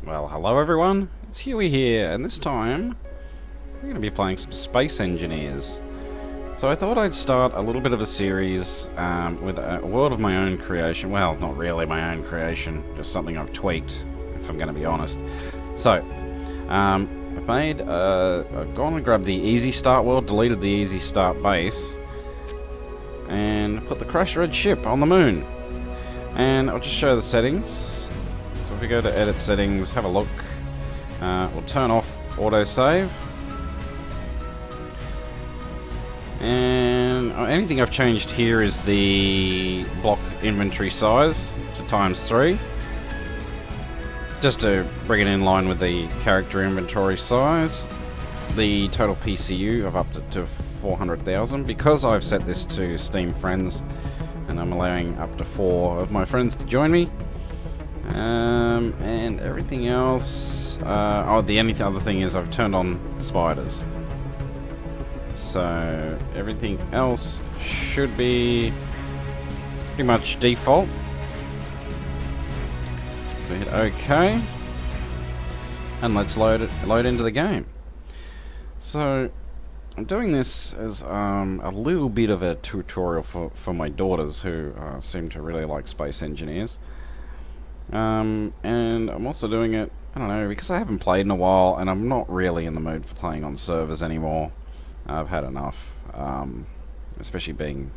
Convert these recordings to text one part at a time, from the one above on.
Well, hello everyone, it's Huey here, and this time we're going to be playing some Space Engineers. So I thought I'd start a little bit of a series with a world of my own creation. Well, not really my own creation, just something I've tweaked, if I'm going to be honest. So, I've gone and grabbed the Easy Start world, deleted the Easy Start base, and put the Crash Red ship on the moon. And I'll just show the settings. So if we go to edit settings, have a look, we'll turn off autosave. And anything I've changed here is the block inventory size to ×3. Just to bring it in line with the character inventory size. The total PCU I've upped it to 400,000 because I've set this to Steam Friends and I'm allowing up to 4 of my friends to join me. And everything else, the only other thing is I've turned on spiders. So everything else should be pretty much default. So hit OK, and let's load into the game. So I'm doing this as a little bit of a tutorial for my daughters who seem to really like Space Engineers. And I'm also doing it, I don't know, because I haven't played in a while and I'm not really in the mood for playing on servers anymore. I've had enough, especially being,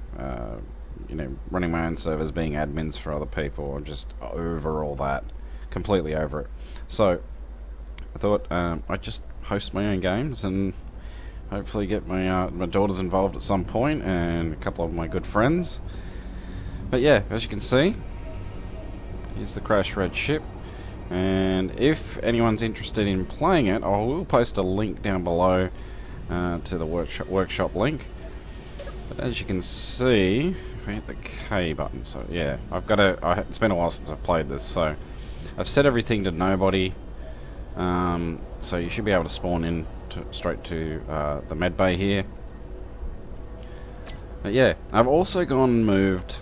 running my own servers, being admins for other people. I'm just over all that, completely over it. So I thought I'd just host my own games and hopefully get my daughters involved at some point and a couple of my good friends. But yeah, as you can see, here's the Crash Red ship, and if anyone's interested in playing it, I will post a link down below to the workshop link. But as you can see, if I hit the K button, so yeah, it's been a while since I've played this, so I've set everything to nobody, so you should be able to spawn in straight to the med bay here. But yeah, I've also gone and moved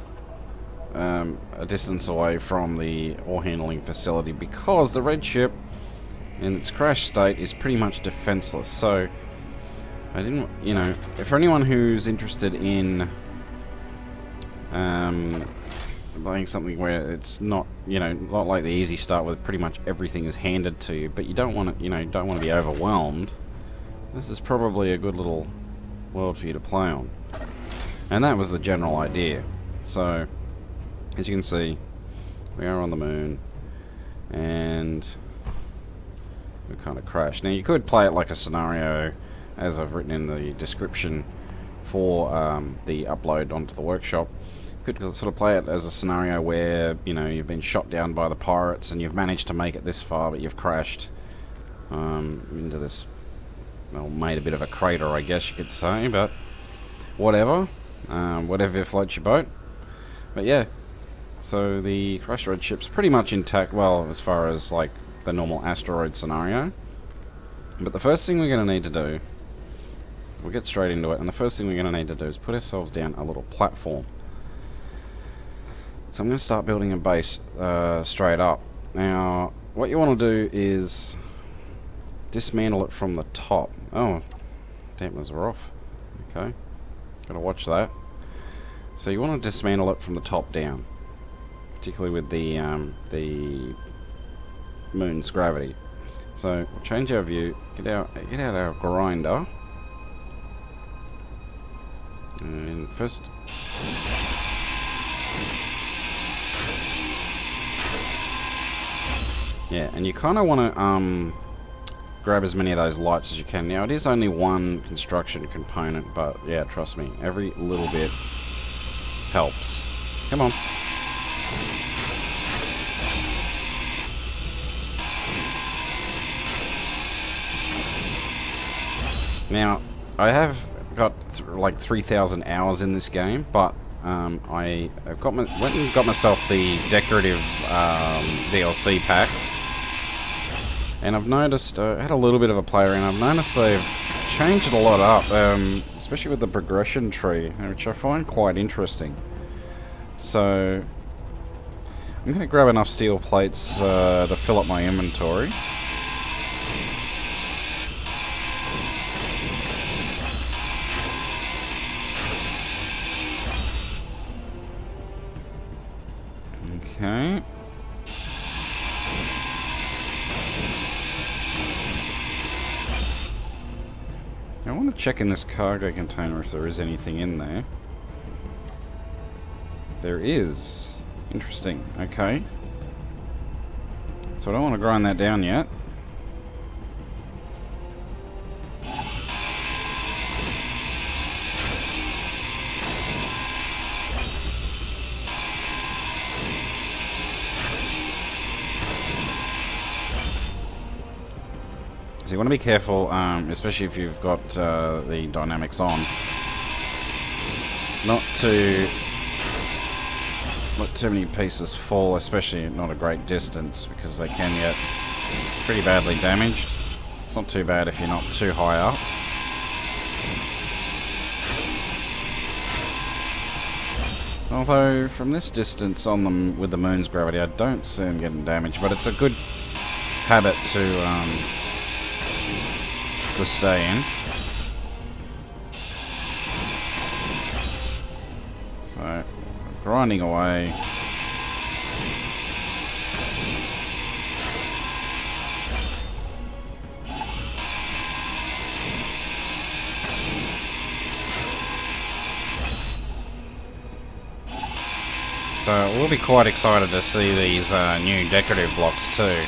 a distance away from the ore handling facility because the red ship in its crash state is pretty much defenseless. So I didn't, for anyone who's interested in playing something where it's not, not like the Easy Start where pretty much everything is handed to you, but you don't want to, don't want to be overwhelmed, this is probably a good little world for you to play on. And that was the general idea. So as you can see, we are on the moon, and we kind of crashed. Now you could play it like a scenario, as I've written in the description for the upload onto the workshop. You could sort of play it as a scenario where, you've been shot down by the pirates and you've managed to make it this far, but you've crashed into this, well, made a bit of a crater, I guess you could say, but whatever. Whatever floats your boat. But yeah. So the Crash Red ship's pretty much intact, well, as far as like the normal asteroid scenario. But the first thing we're going to need to do, we'll get straight into it, and the first thing we're going to need to do is put ourselves down a little platform. So I'm going to start building a base straight up. Now, what you want to do is dismantle it from the top. Oh, dampers are off. Okay, got to watch that. So you want to dismantle it from the top down, particularly with the moon's gravity. So we'll change our view, get out our grinder, and first, yeah, and you kind of want to grab as many of those lights as you can. Now it is only one construction component, but yeah, trust me, every little bit helps. Come on. Now, I have got like 3,000 hours in this game, but I have went and got myself the decorative DLC pack, and I've noticed, I had a little bit of a play around, I've noticed they've changed a lot up, especially with the progression tree, which I find quite interesting. So I'm going to grab enough steel plates to fill up my inventory. Okay. I want to check in this cargo container if there is anything in there. There is. Interesting. Okay. So I don't want to grind that down yet. So you want to be careful, especially if you've got the dynamics on, not to let too many pieces fall, especially at not a great distance, because they can get pretty badly damaged. It's not too bad if you're not too high up. Although from this distance on them with the moon's gravity, I don't see them getting damaged, but it's a good habit to stay in. So, grinding away. So, we'll be quite excited to see these new decorative blocks too.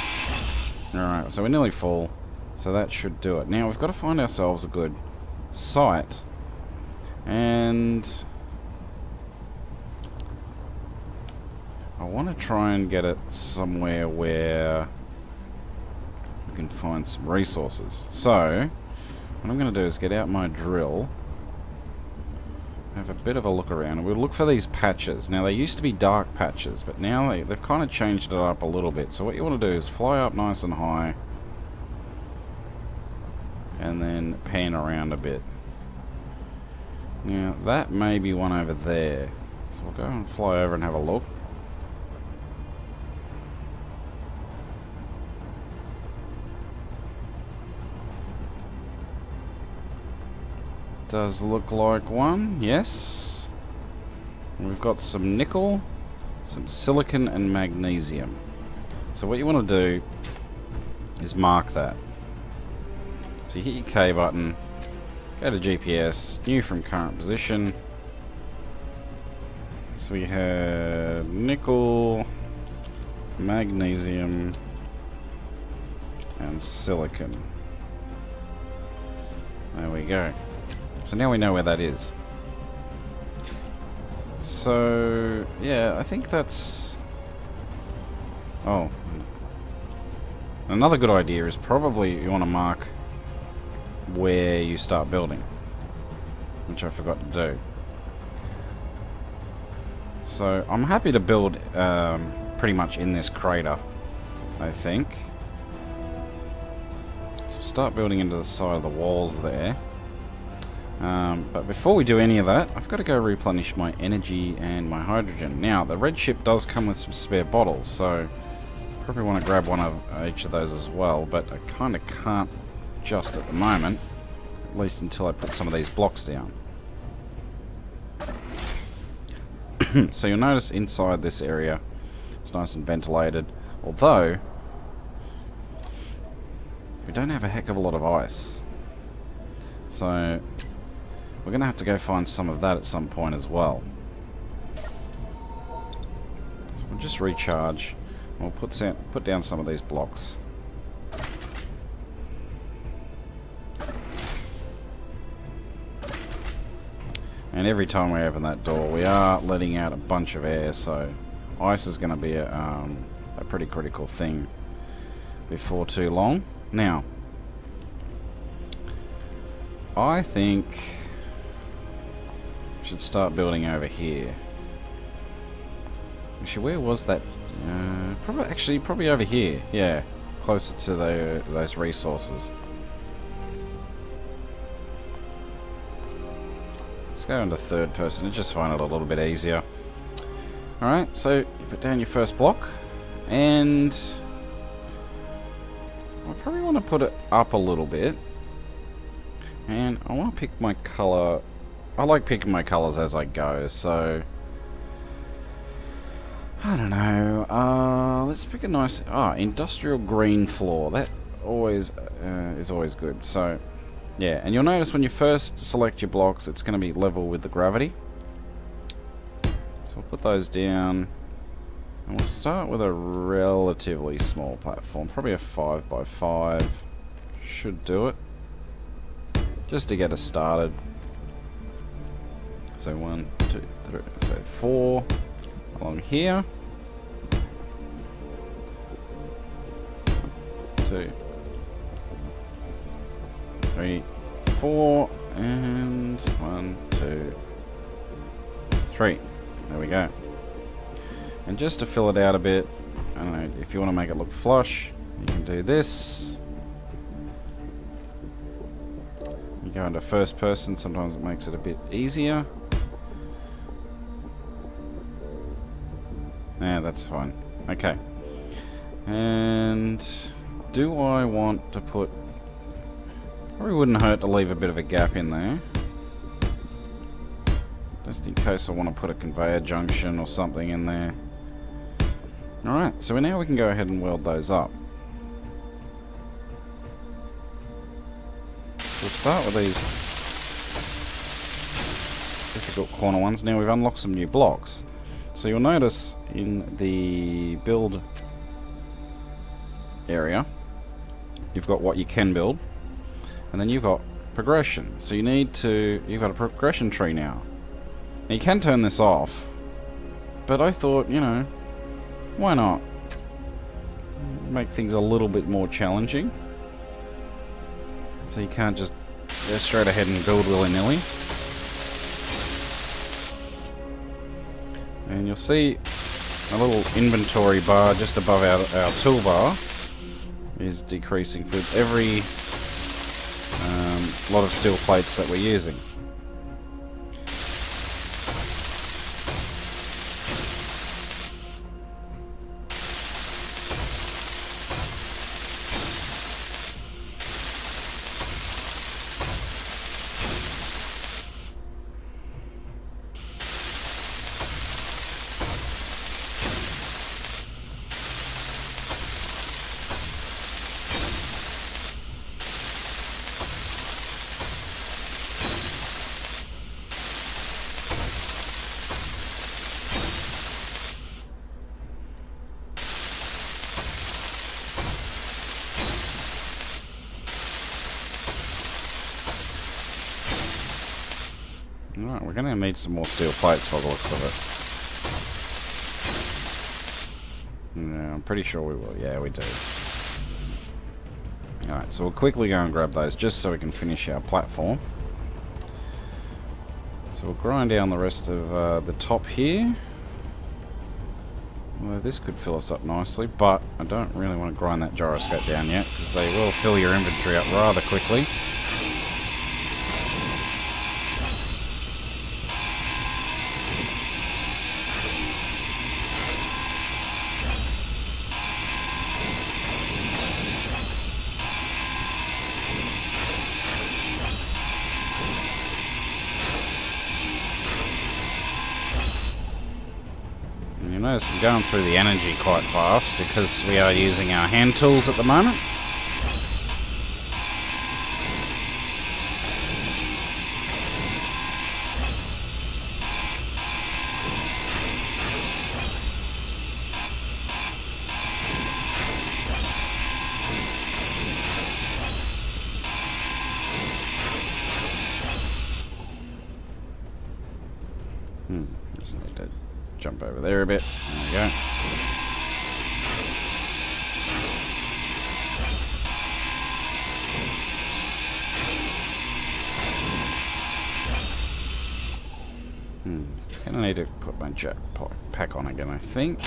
Alright, so we're nearly full. So that should do it. Now we've got to find ourselves a good site. And I want to try and get it somewhere where we can find some resources. So what I'm going to do is get out my drill, have a bit of a look around, and we'll look for these patches. Now they used to be dark patches, but now they've kind of changed it up a little bit. So what you want to do is fly up nice and high and then pan around a bit. Now that may be one over there, so we'll go and fly over and have a look. Does look like one, yes. And we've got some nickel, some silicon and magnesium. So what you want to do is mark that. So you hit your K button, go to GPS, new from current position. So we have nickel, magnesium, and silicon. There we go. So now we know where that is. So, yeah, I think that's... Oh. Another good idea is probably you want to mark where you start building, which I forgot to do. So I'm happy to build pretty much in this crater, I think. So start building into the side of the walls there. But before we do any of that, I've got to go replenish my energy and my hydrogen. Now the red ship does come with some spare bottles, so probably want to grab one of each of those as well, but I kind of can't just at the moment, at least until I put some of these blocks down. So you'll notice inside this area it's nice and ventilated, although we don't have a heck of a lot of ice, so we're gonna have to go find some of that at some point as well. So we'll just recharge. We'll put down some of these blocks. And every time we open that door, we are letting out a bunch of air, so ice is going to be a pretty critical thing before too long. Now, I think we should start building over here. Actually, where was that? Probably over here. Yeah, closer to those resources. Let's go into third person and just find it a little bit easier. Alright, so you put down your first block, and I probably want to put it up a little bit, and I want to pick my colour. I like picking my colours as I go, so I don't know, let's pick a nice industrial green floor. That always is always good. So yeah, and you'll notice when you first select your blocks, it's going to be level with the gravity. So we'll put those down, and we'll start with a relatively small platform, probably a 5 by 5 should do it, just to get us started. So 1, 2, 3, so 4 along here, 2, 3, 4, and 1, 2, 3. There we go. And just to fill it out a bit, I don't know, if you want to make it look flush, you can do this. You go into first person, sometimes it makes it a bit easier. Yeah, that's fine. Okay. And do I want to put... Probably wouldn't hurt to leave a bit of a gap in there, just in case I want to put a conveyor junction or something in there. Alright, so now we can go ahead and weld those up. We'll start with these difficult corner ones. Now we've unlocked some new blocks. So you'll notice in the build area, you've got what you can build, and then you've got progression. So you've got a progression tree now. Now you can turn this off, but I thought, you know, why not? Make things a little bit more challenging. So you can't just go straight ahead and build willy-nilly. And you'll see a little inventory bar just above our toolbar is decreasing for every lot of steel plates that we're using. Alright, we're going to need some more steel plates by the looks of it. Yeah, I'm pretty sure we will. Yeah, we do. Alright, so we'll quickly go and grab those just so we can finish our platform. So we'll grind down the rest of the top here. Well, this could fill us up nicely, but I don't really want to grind that gyroscope down yet, because they will fill your inventory up rather quickly. Notice I'm going through the energy quite fast because we are using our hand tools at the moment. Just need to jump over there a bit. There we go. Gonna need to put my jet pack on again, I think.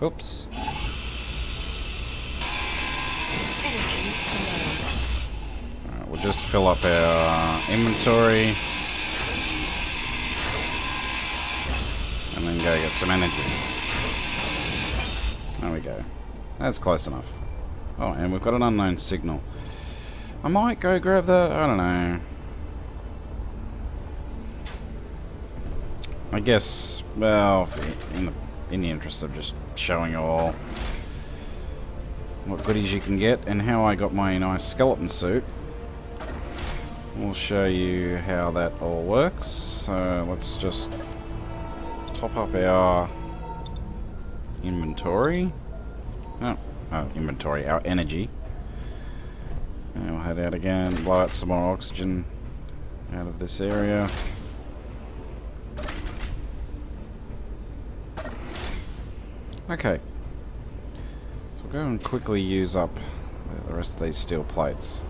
Oops. Alright, we'll just fill up our inventory. And then go get some energy. There we go. That's close enough. Oh, and we've got an unknown signal. I might go grab that. I don't know. I guess, well, in the interest of just showing you all what goodies you can get and how I got my nice skeleton suit, we'll show you how that all works. So let's just top up our inventory. Inventory, our energy. And we'll head out again, blow out some more oxygen out of this area. Okay. So we'll go and quickly use up the rest of these steel plates.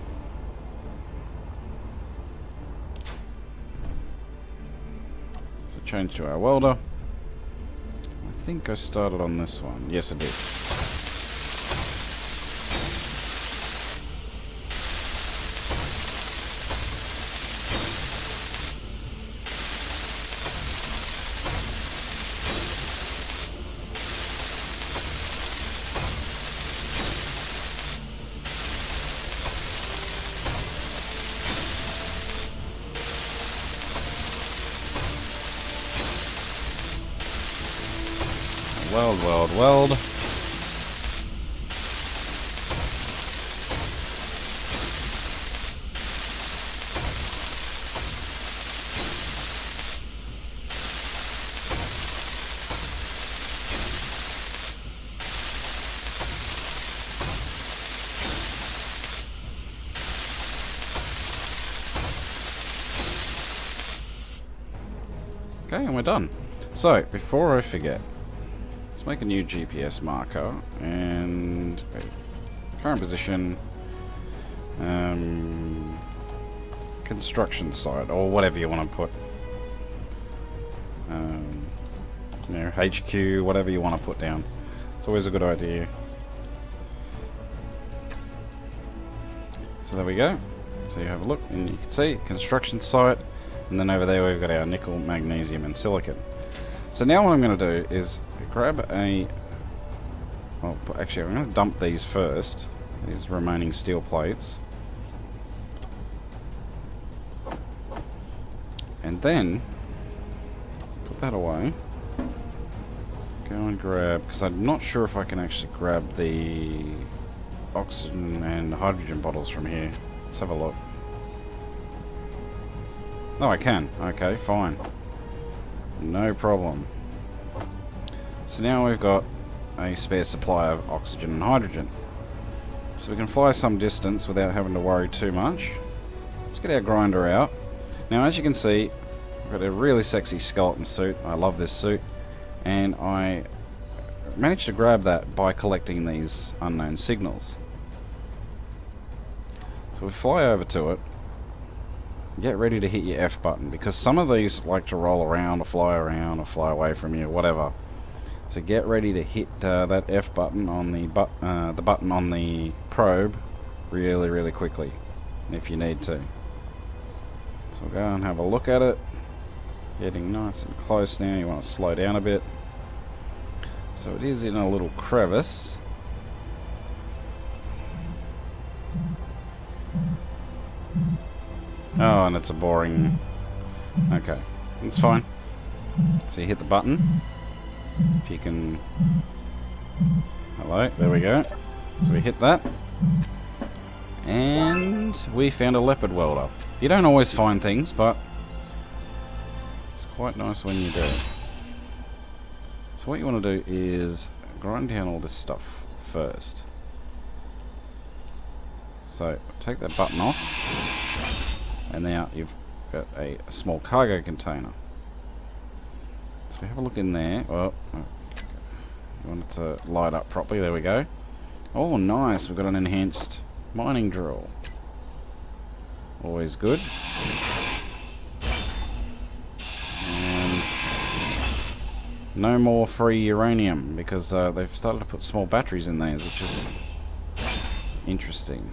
So change to our welder. I think I started on this one. Yes, I did. Weld. Okay, and we're done. So, before I forget, let's make a new GPS marker and current position, construction site, or whatever you want to put. You know, HQ, whatever you want to put down. It's always a good idea. So there we go. So you have a look and you can see construction site, and then over there we've got our nickel, magnesium and silicon. So now what I'm going to do is grab a... Well, actually I'm going to dump these first, these remaining steel plates. And then put that away. Go and grab, because I'm not sure if I can actually grab the oxygen and hydrogen bottles from here. Let's have a look. Oh, I can. Okay, fine. No problem. So now we've got a spare supply of oxygen and hydrogen. So we can fly some distance without having to worry too much. Let's get our grinder out. Now as you can see, I've got a really sexy skeleton suit. I love this suit. And I managed to grab that by collecting these unknown signals. So we fly over to it. Get ready to hit your F button, because some of these like to roll around or fly away from you, whatever. So get ready to hit that F button on the button on the probe really quickly if you need to. So we'll go and have a look at it. Getting nice and close now. You want to slow down a bit. So it is in a little crevice. Oh, and it's a boring... Okay, it's fine. So you hit the button. If you can... Hello, there we go. So we hit that. And we found a leopard welder. You don't always find things, but it's quite nice when you do. So what you want to do is grind down all this stuff first. So take that button off. And now you've got a small cargo container. So have a look in there. Well, you want it to light up properly. There we go. Oh, nice. We've got an enhanced mining drill. Always good. And No more free uranium, because they've started to put small batteries in these, which is interesting.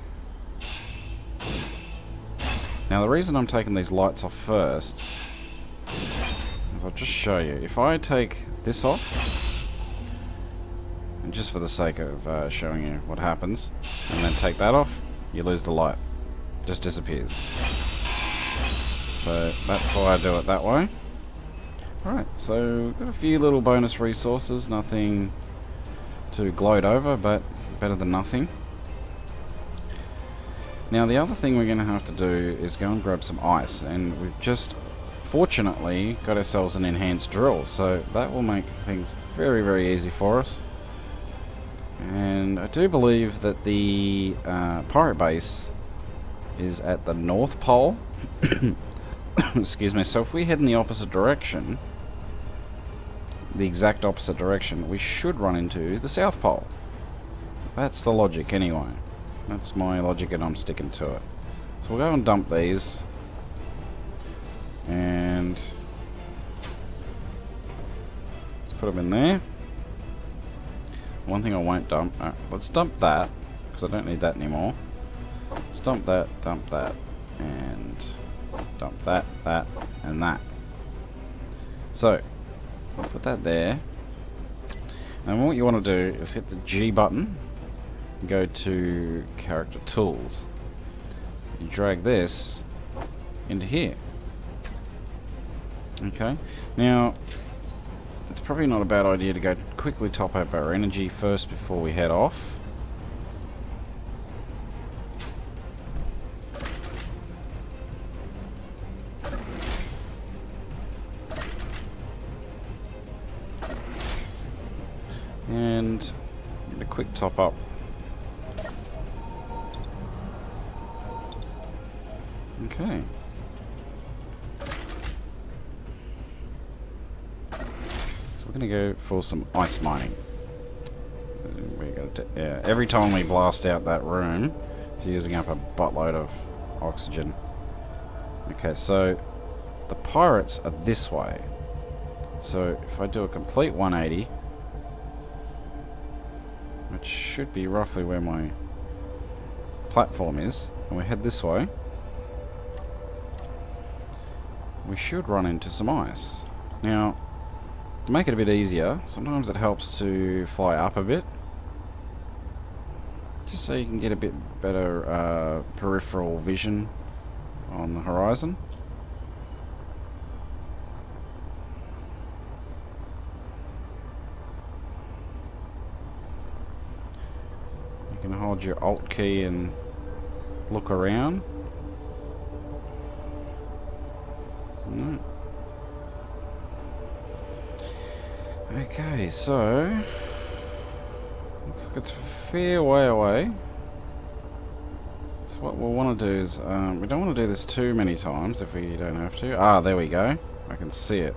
Now the reason I'm taking these lights off first is I'll just show you. If I take this off, and just for the sake of showing you what happens, and then take that off, you lose the light. Just disappears. So that's why I do it that way. Alright, so got a few little bonus resources, nothing to gloat over, but better than nothing. Now the other thing we're going to have to do is go and grab some ice, and we've just fortunately got ourselves an enhanced drill, so that will make things very, very easy for us. And I do believe that the pirate base is at the North Pole. Excuse me. So if we head in the opposite direction, the exact opposite direction, we should run into the South Pole. That's the logic anyway. That's my logic and I'm sticking to it. So we'll go and dump these. And let's put them in there. One thing I won't dump, let's dump that, because I don't need that anymore. Let's dump that, and dump that, and that. So, I'll put that there. And what you want to do is hit the G button, and go to Character Tools. You drag this into here. Okay, now it's probably not a bad idea to go quickly top up our energy first before we head off. And a quick top up. Okay. So we're going to go for some ice mining. We're going to, every time we blast out that room, it's using up a buttload of oxygen. Okay, so the pirates are this way. So if I do a complete 180, which should be roughly where my platform is, and we head this way, we should run into some ice. Now, to make it a bit easier, sometimes it helps to fly up a bit, just so you can get a bit better peripheral vision on the horizon. You can hold your Alt key and look around. No. Okay, so looks like it's a fair way away. So what we'll want to do is, we don't want to do this too many times if we don't have to. Ah, there we go. I can see it.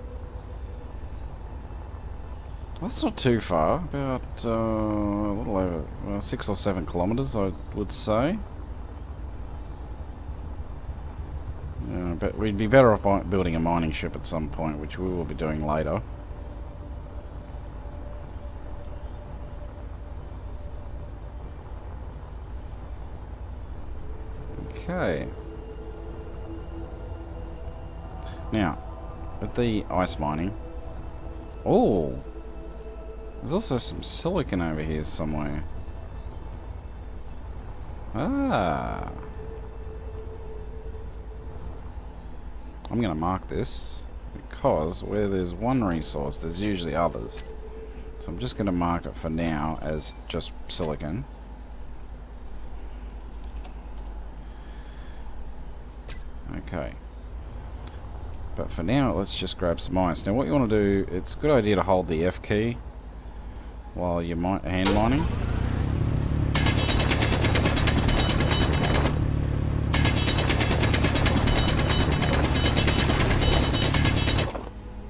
Well, that's not too far. About a little over 6 or 7 kilometers, I would say. But we'd be better off building a mining ship at some point, which we will be doing later. Okay. Now, with the ice mining... Oh! There's also some silicon over here somewhere. Ah! I'm going to mark this, because where there's one resource, there's usually others. So I'm just going to mark it for now as just silicon. Okay. But for now, let's just grab some ice. Now what you want to do, it's a good idea to hold the F key while you're hand mining.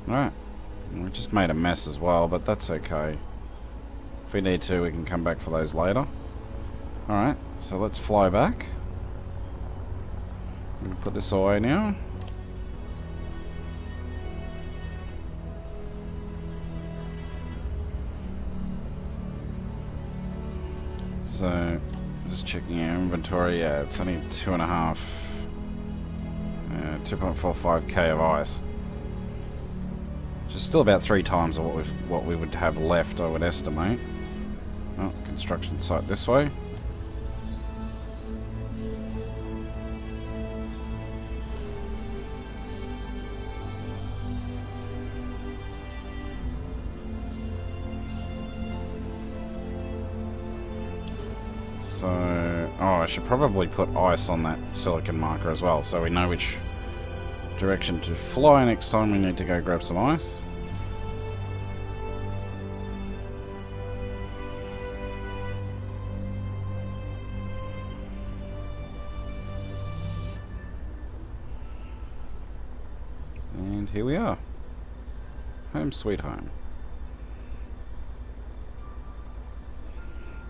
Alright, we just made a mess as well, but that's okay. If we need to, we can come back for those later. Alright, so let's fly back. I'm going to put this away now. So, just checking our inventory. Yeah, it's only 2.45k of ice, which is still about 3 times of what we would have left, I would estimate. Oh, construction site this way. So, oh, I should probably put ice on that silicon marker as well, so we know which direction to fly next time we need to go grab some ice. And here we are. Home sweet home.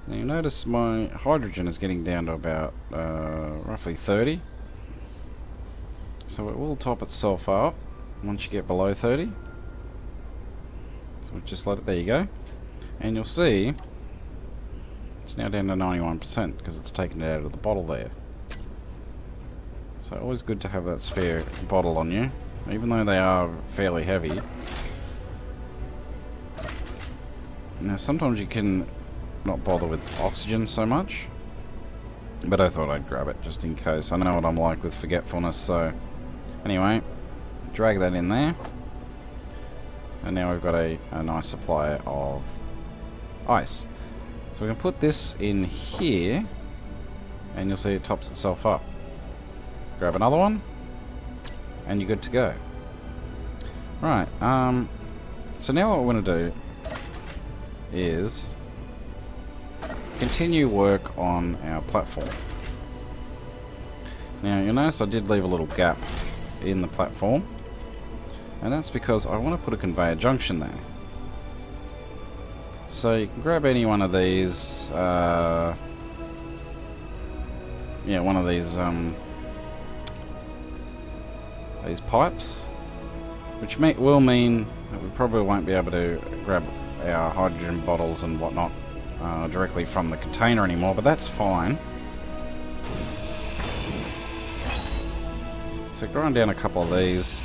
Now you notice my hydrogen is getting down to about roughly 30. So it will top itself up once you get below 30. So we'll just let it, there you go. And you'll see it's now down to 91% because it's taken it out of the bottle there. So always good to have that spare bottle on you, even though they are fairly heavy. Now sometimes you can not bother with oxygen so much, but I thought I'd grab it just in case. I know what I'm like with forgetfulness, so anyway, drag that in there, and now we've got a nice supply of ice. So we can put this in here, and you'll see it tops itself up. Grab another one, and you're good to go. Right, so now what we're going to do is continue work on our platform. Now you'll notice I did leave a little gap in the platform, and that's because I want to put a conveyor junction there. So you can grab any one of these, yeah, one of these pipes, which will mean that we probably won't be able to grab our hydrogen bottles and whatnot directly from the container anymore, but that's fine. So grind down a couple of these.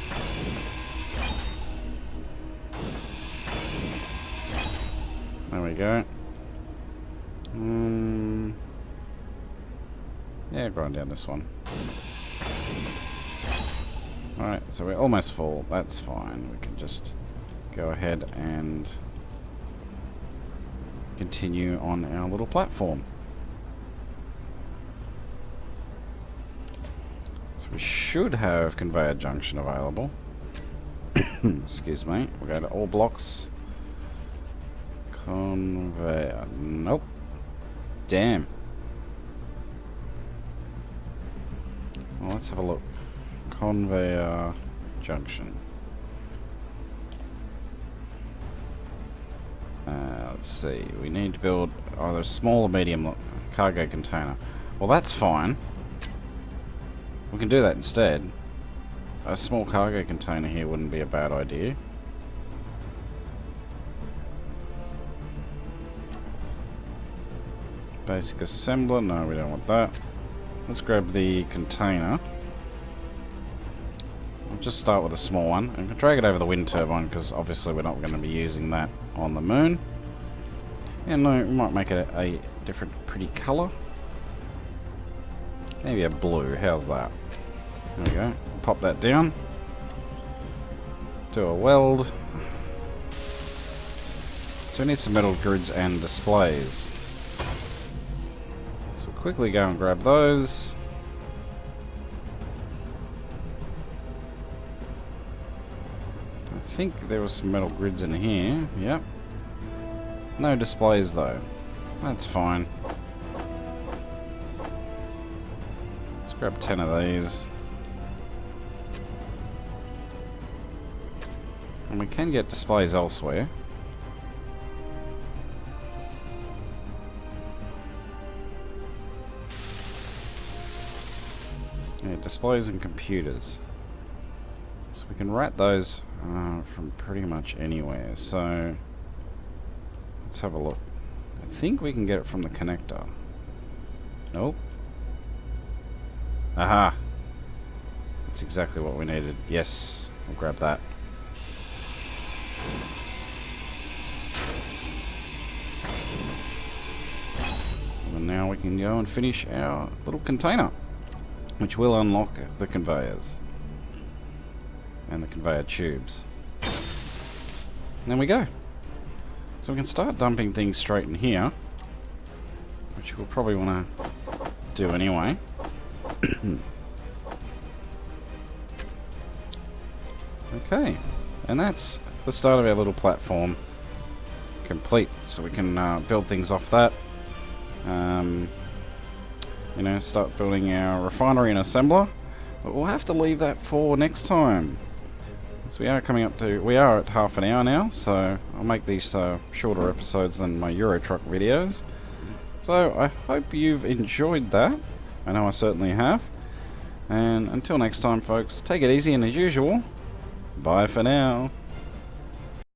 There we go. Yeah, grind down this one. Alright, so we're almost full. That's fine. We can just go ahead and continue on our little platform. So we should have conveyor junction available. Excuse me. We'll go to all blocks. Conveyor. Nope. Damn. Well, let's have a look. Conveyor junction. Let's see. We need to build either a small or medium cargo container. Well, that's fine. We can do that instead. A small cargo container here wouldn't be a bad idea. Basic assembler. No, we don't want that. Let's grab the container. I'll just start with a small one. I'm going to drag it over the wind turbine because obviously we're not going to be using that on the moon. And no, we might make it a different pretty colour. Maybe a blue, how's that? There we go. Pop that down. Do a weld. So we need some metal grids and displays. So we'll quickly go and grab those. I think there were some metal grids in here. Yep. No displays though. That's fine. Let's grab 10 of these. And we can get displays elsewhere. Yeah, displays and computers. So we can rat those from pretty much anywhere. So let's have a look. I think we can get it from the connector. Nope. Aha! That's exactly what we needed. Yes, we'll grab that. And now we can go and finish our little container, which will unlock the conveyors and the conveyor tubes. And there we go. So we can start dumping things straight in here, which we'll probably want to do anyway. Okay, and that's the start of our little platform complete. So we can build things off that. You know, start building our refinery and assembler. But we'll have to leave that for next time. So we are at half an hour now, so I'll make these shorter episodes than my Euro Truck videos. So I hope you've enjoyed that. I know I certainly have. And until next time, folks, take it easy, and as usual, bye for now.